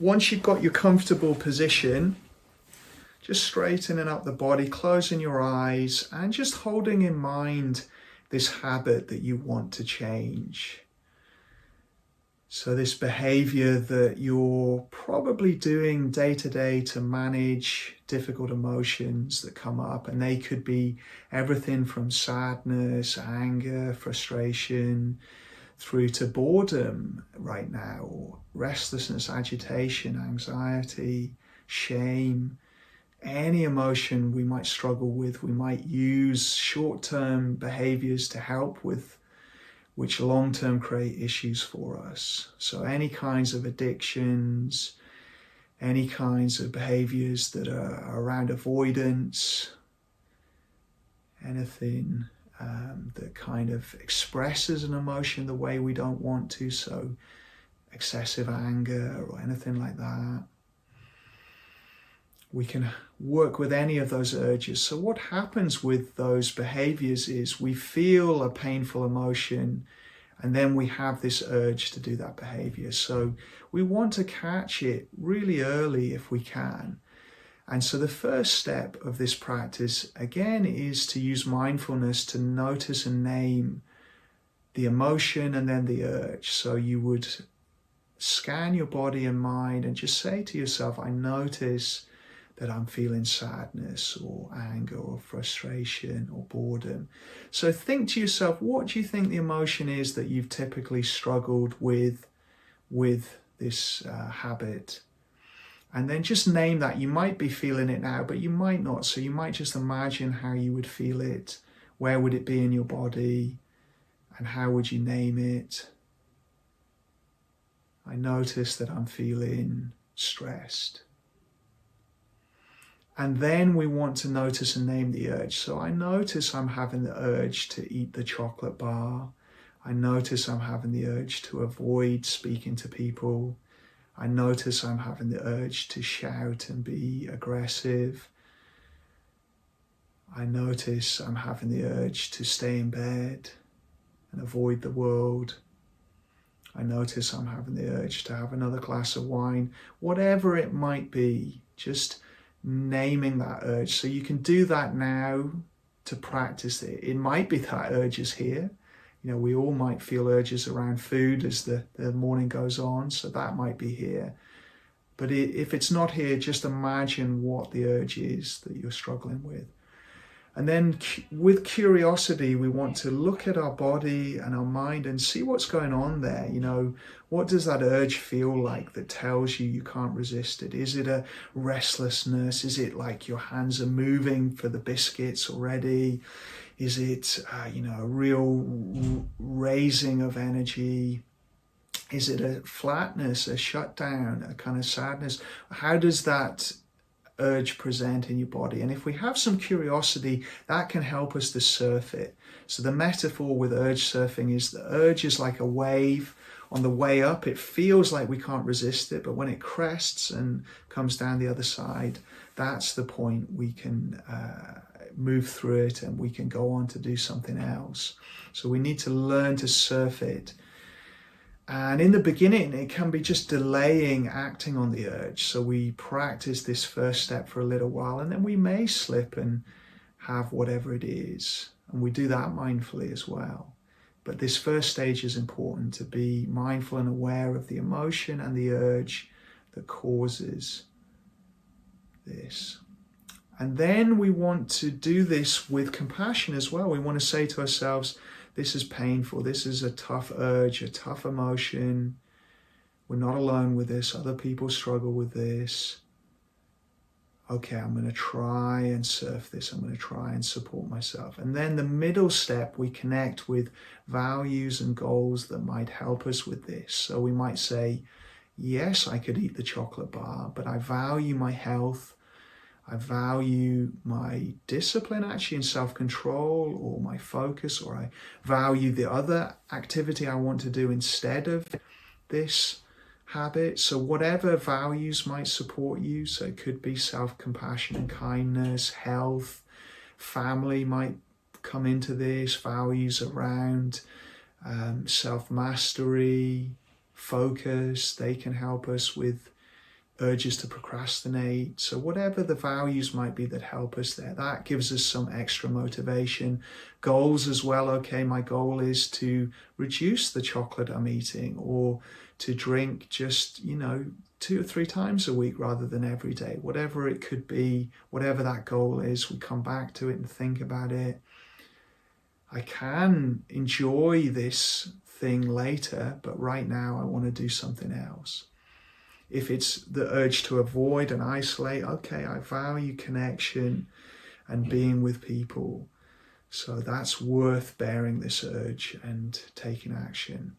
once you've got your comfortable position, just straightening up the body, closing your eyes, and just holding in mind this habit that you want to change. So this behavior that you're probably doing day to day to manage difficult emotions that come up, and they could be everything from sadness, anger, frustration, through to boredom right now, or restlessness, agitation, anxiety, shame. Any emotion we might struggle with, we might use short-term behaviors to help with, which long-term create issues for us. So any kinds of addictions, any kinds of behaviors that are around avoidance, anything that kind of expresses an emotion the way we don't want to, so excessive anger or anything like that. We can work with any of those urges. So what happens with those behaviors is we feel a painful emotion, and then we have this urge to do that behavior. So we want to catch it really early if we can. And so the first step of this practice, again, is to use mindfulness to notice and name the emotion and then the urge. So you would scan your body and mind and just say to yourself, I notice that I'm feeling sadness or anger or frustration or boredom. So think to yourself, what do you think the emotion is that you've typically struggled with this habit? And then just name that. You might be feeling it now, but you might not. So you might just imagine how you would feel it. Where would it be in your body? And how would you name it? I notice that I'm feeling stressed. And then we want to notice and name the urge. So I notice I'm having the urge to eat the chocolate bar. I notice I'm having the urge to avoid speaking to people. I notice I'm having the urge to shout and be aggressive. I notice I'm having the urge to stay in bed and avoid the world. I notice I'm having the urge to have another glass of wine. Whatever it might be, just naming that urge. So you can do that now to practice it. It might be that urge is here. You know, we all might feel urges around food as the morning goes on, so that might be here. But if it's not here, just imagine what the urge is that you're struggling with. And then with curiosity, we want to look at our body and our mind and see what's going on there. You know, what does that urge feel like that tells you can't resist it? Is it a restlessness? Is it like your hands are moving for the biscuits already? Is it, a real raising of energy? Is it a flatness, a shutdown, a kind of sadness? How does that urge present in your body? And if we have some curiosity, that can help us to surf it. So the metaphor with urge surfing is the urge is like a wave. On the way up, it feels like we can't resist it, but when it crests and comes down the other side, that's the point we can move through it and we can go on to do something else. So we need to learn to surf it. And in the beginning, it can be just delaying acting on the urge. So we practice this first step for a little while, and then we may slip and have whatever it is. And we do that mindfully as well. But this first stage is important, to be mindful and aware of the emotion and the urge that causes this. And then we want to do this with compassion as well. We want to say to ourselves, this is painful, this is a tough urge, a tough emotion. We're not alone with this, other people struggle with this. Okay, I'm going to try and surf this, I'm going to try and support myself. And then the middle step, we connect with values and goals that might help us with this. So we might say, yes, I could eat the chocolate bar, but I value my health. I value my discipline actually and self-control, or my focus, or I value the other activity I want to do instead of this habit. So whatever values might support you, so it could be self-compassion and kindness, health, family might come into this, values around self-mastery, focus, they can help us with urges to procrastinate. So whatever the values might be that help us there, that gives us some extra motivation. Goals as well. Okay, my goal is to reduce the chocolate I'm eating, or to drink just, 2 or 3 times a week rather than every day. Whatever it could be, whatever that goal is, we come back to it and think about it. I can enjoy this thing later, but right now I want to do something else. If it's the urge to avoid and isolate, okay, I value connection and being with people. So that's worth bearing this urge and taking action.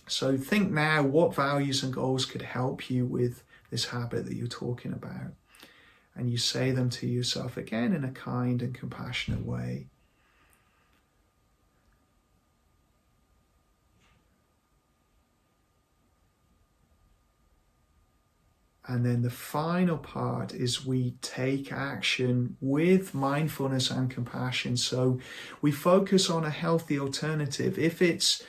So think now, what values and goals could help you with this habit that you're talking about? And you say them to yourself again in a kind and compassionate way. And then the final part is we take action with mindfulness and compassion. So we focus on a healthy alternative. If it's,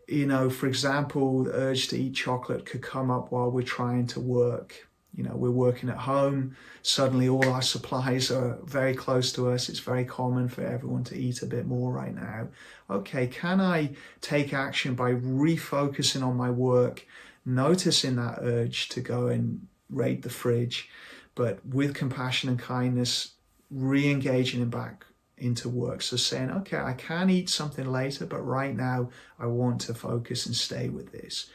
for example, the urge to eat chocolate could come up while we're trying to work. We're working at home. Suddenly all our supplies are very close to us. It's very common for everyone to eat a bit more right now. Okay, can I take action by refocusing on my work, noticing that urge to go and raid the fridge, but with compassion and kindness, re-engaging him back into work. So saying, okay, I can eat something later, but right now I want to focus and stay with this.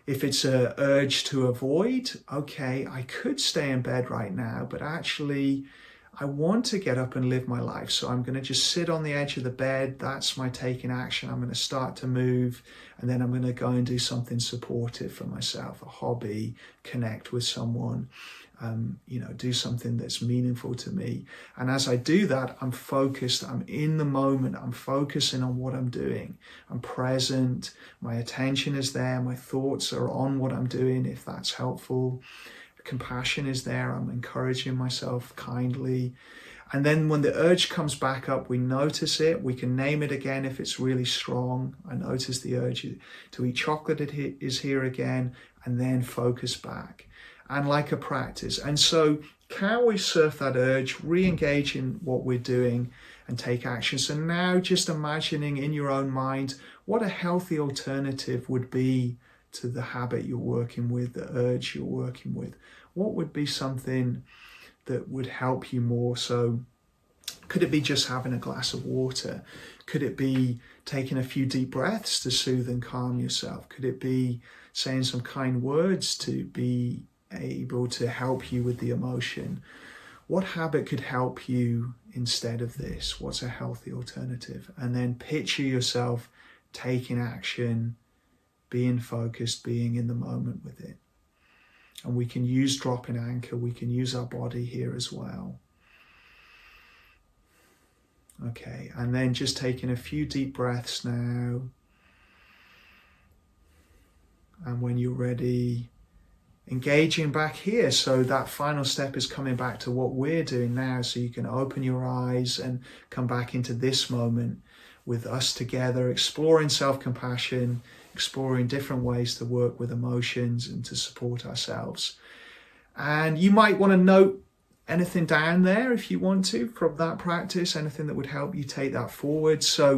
If it's an urge to avoid, okay, I could stay in bed right now, but actually I want to get up and live my life. So I'm going to just sit on the edge of the bed. That's my taking action. I'm going to start to move, and then I'm going to go and do something supportive for myself, a hobby, connect with someone, do something that's meaningful to me. And as I do that, I'm focused, I'm in the moment, I'm focusing on what I'm doing. I'm present, my attention is there, my thoughts are on what I'm doing, if that's helpful. Compassion is there, I'm encouraging myself kindly. And then when the urge comes back up, we notice it, we can name it again if it's really strong. I notice the urge to eat chocolate is here again, and then focus back. And like a practice. And so can we surf that urge, re-engage in what we're doing and take action? So now just imagining in your own mind what a healthy alternative would be to the habit you're working with, the urge you're working with. What would be something that would help you more? So could it be just having a glass of water? Could it be taking a few deep breaths to soothe and calm yourself? Could it be saying some kind words to be able to help you with the emotion? What habit could help you instead of this? What's a healthy alternative? And then picture yourself taking action, being focused, being in the moment with it. And we can use drop and anchor. We can use our body here as well. Okay, and then just taking a few deep breaths now. And when you're ready, engaging back here. So that final step is coming back to what we're doing now. So you can open your eyes and come back into this moment with us together, exploring self-compassion, exploring different ways to work with emotions and to support ourselves. And you might want to note anything down there if you want to from that practice, anything that would help you take that forward. So